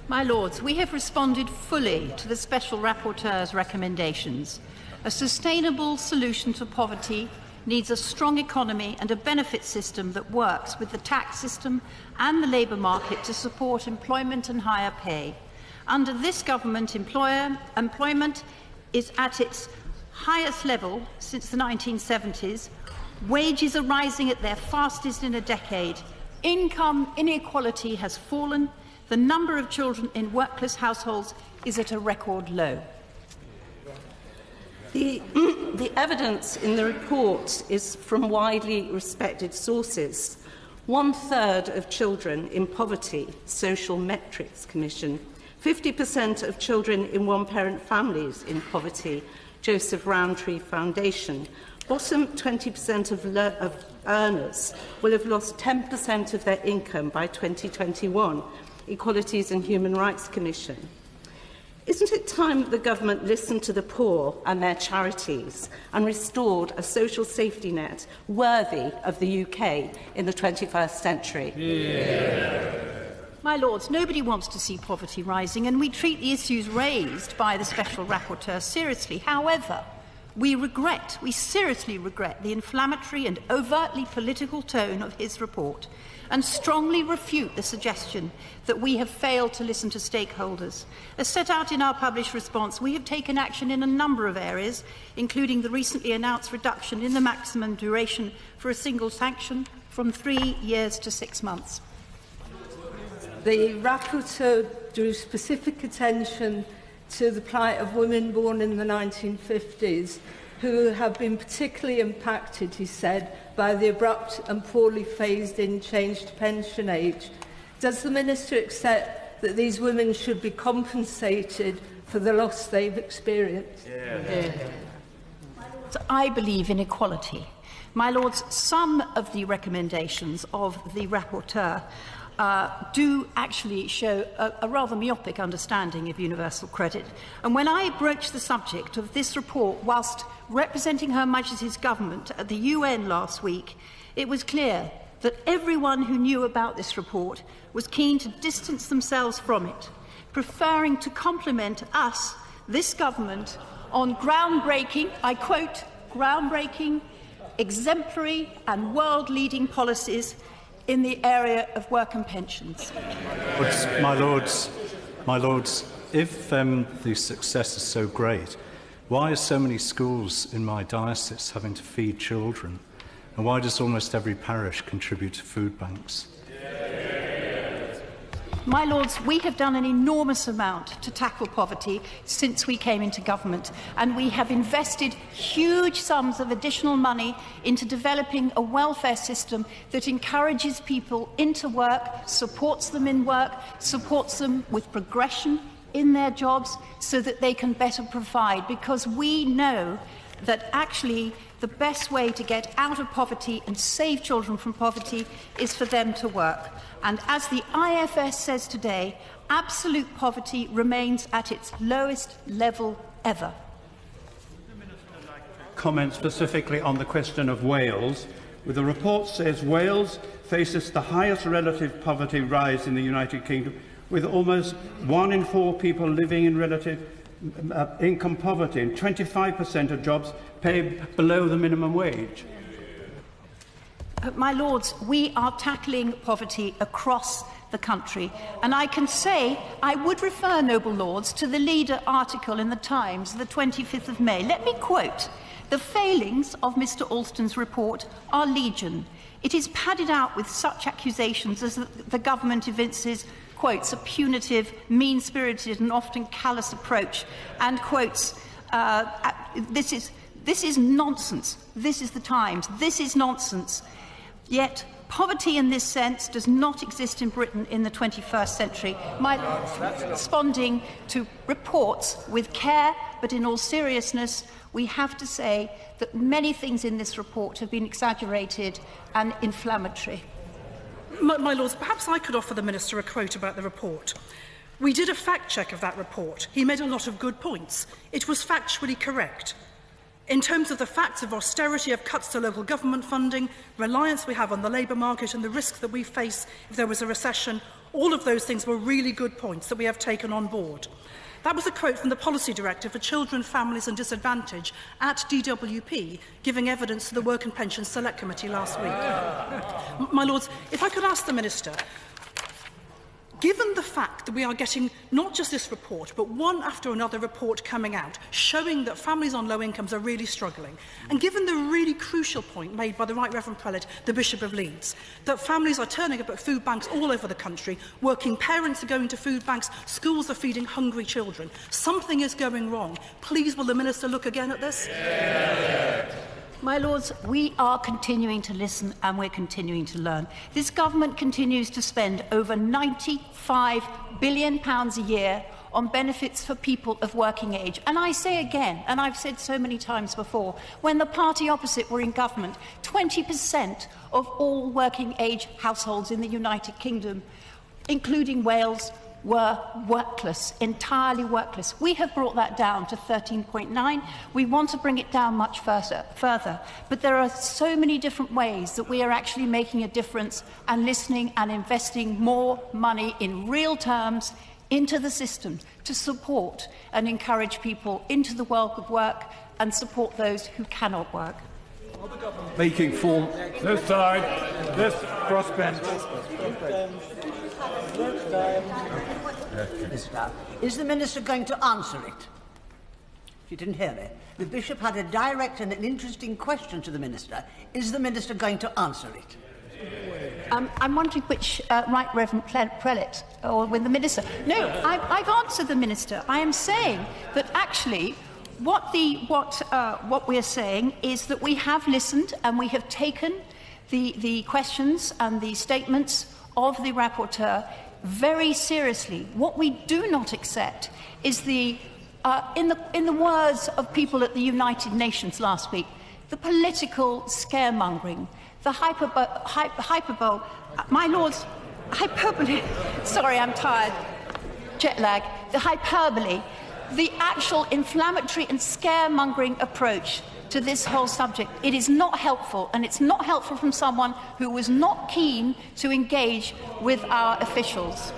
My Lords, we have responded fully to the Special Rapporteur's recommendations. A sustainable solution to poverty needs a strong economy and a benefit system that works with the tax system and the labour market to support employment and higher pay. Under this government, employment is at its highest level since the 1970s. Wages are rising at their fastest in a decade. Income inequality has fallen. The number of children in workless households is at a record low. The evidence in the report is from widely respected sources. 1/3 of children in poverty, Social Metrics Commission. 50% of children in one-parent families in poverty, Joseph Rowntree Foundation. Bottom 20% of earners will have lost 10% of their income by 2021, Equalities and Human Rights Commission. Isn't it time that the government listened to the poor and their charities and restored a social safety net worthy of the UK in the 21st century? Yeah. My Lords, nobody wants to see poverty rising, and we treat the issues raised by the Special Rapporteur seriously. However, we seriously regret the inflammatory and overtly political tone of his report, and strongly refute the suggestion that we have failed to listen to stakeholders. As set out in our published response, we have taken action in a number of areas, including the recently announced reduction in the maximum duration for a single sanction from 3 years to 6 months. The rapporteur drew specific attention to the plight of women born in the 1950s, who have been particularly impacted, he said, by the abrupt and poorly phased-in change to pension age. Does the Minister accept that these women should be compensated for the loss they've experienced? Yeah. So I believe in equality. My Lords, some of the recommendations of the rapporteur do actually show a rather myopic understanding of universal credit. And when I broached the subject of this report whilst representing Her Majesty's government at the UN last week, it was clear that everyone who knew about this report was keen to distance themselves from it, preferring to compliment us, this government, on groundbreaking, I quote, groundbreaking, exemplary and world-leading policies in the area of work and pensions. My Lords, if the success is so great, why are so many schools in my diocese having to feed children? And why does almost every parish contribute to food banks? My Lords, we have done an enormous amount to tackle poverty since we came into government, and we have invested huge sums of additional money into developing a welfare system that encourages people into work, supports them in work, supports them with progression in their jobs so that they can better provide, because we know that actually the best way to get out of poverty and save children from poverty is for them to work. And as the IFS says today, absolute poverty remains at its lowest level ever. Comment specifically on the question of Wales. The report says Wales faces the highest relative poverty rise in the United Kingdom, with almost 1 in 4 people living in relative income poverty, and 25% of jobs paid below the minimum wage. My Lords, we are tackling poverty across the country, and I can say I would refer, noble Lords, to the leader article in the Times, the 25th of May. Let me quote: "The failings of Mr Alston's report are legion. It is padded out with such accusations as the government evinces, quotes, a punitive, mean-spirited and often callous approach, and quotes, this is nonsense. This is the Times. This is nonsense. Yet poverty in this sense does not exist in Britain in the 21st century." My Lords, responding to reports with care, but in all seriousness, we have to say that many things in this report have been exaggerated and inflammatory. My Lords, perhaps I could offer the Minister a quote about the report. "We did a fact-check of that report. He made a lot of good points. It was factually correct. In terms of the facts of austerity, of cuts to local government funding, reliance we have on the labour market and the risk that we face if there was a recession, All of those things were really good points that we have taken on board. That was a quote from the Policy Director for Children, Families and Disadvantage at DWP, giving evidence to the Work and Pensions Select Committee last week. My Lords, if I could ask the Minister, given the fact that we are getting not just this report, but one after another report coming out, showing that families on low incomes are really struggling, and given the really crucial point made by the Right Reverend Prelate, the Bishop of Leeds, that families are turning up at food banks all over the country, working parents are going to food banks, schools are feeding hungry children, something is going wrong. Please, will the Minister look again at this? Yeah. My Lords, we are continuing to listen and we're continuing to learn. This government continues to spend over £95 billion a year on benefits for people of working age. And I say again, and I've said so many times before, when the party opposite were in government, 20% of all working age households in the United Kingdom, including Wales, were workless, entirely workless. We have brought that down to 13.9. We want to bring it down much further. But there are so many different ways that we are actually making a difference and listening and investing more money in real terms into the system to support and encourage people into the world of work and support those who cannot work. Making form. This side, this crossbench. Is the Minister going to answer it? You didn't hear me. The Bishop had a direct and an interesting question to the Minister. Is the Minister going to answer it? I'm wondering which Right Reverend Prelate or with the Minister. No, I've answered the Minister. I am saying that actually what we are saying is that we have listened and we have taken the questions and the statements of the rapporteur very seriously. What we do not accept is in the words of people at the United Nations last week, the political scaremongering, the hyperbole, my Lords, hyperbole, sorry, I'm tired, jet lag, the hyperbole, the actual inflammatory and scaremongering approach to this whole subject. It is not helpful, and it's not helpful from someone who was not keen to engage with our officials.